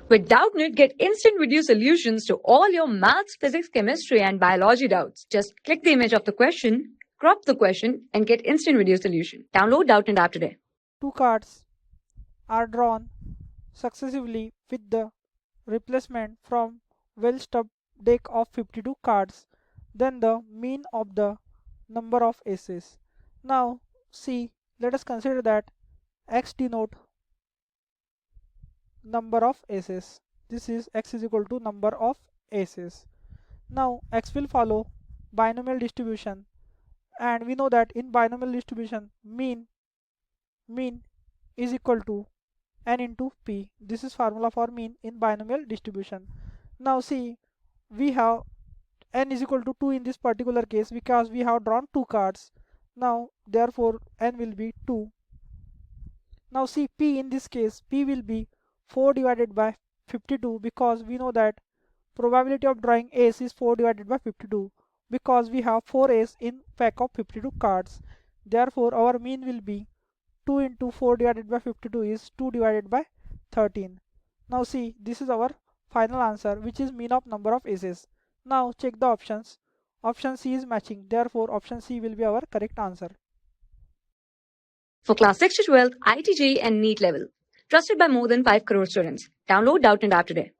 With Doubtnut, get instant video solutions to all your maths, physics, chemistry, and biology doubts. Just click the image of the question, crop the question, and get instant video solution. Download Doubtnut app today. Two cards are drawn successively with the replacement from well-stuffed deck of 52 cards, then the mean of the number of aces. Now see, let us consider that x denote number of aces. This is x is equal to number of aces. Now x will follow binomial distribution, and we know that in binomial distribution mean is equal to n into p. This is formula for mean in binomial distribution. Now see, we have n is equal to 2 in this particular case because we have drawn two cards. Now therefore n will be 2. Now see, p in this case, p will be 4 divided by 52 because we know that probability of drawing ace is 4 divided by 52 because we have 4 ace in pack of 52 cards. Therefore our mean will be 2 into 4 divided by 52 is 2 divided by 13. Now see, this is our final answer, which is mean of number of aces. Now check the options. Option C is matching, therefore option C will be our correct answer. For class 6 to 12, IIT JEE and NEET level. Trusted by more than 5 crore students. Download Doubtnut app today.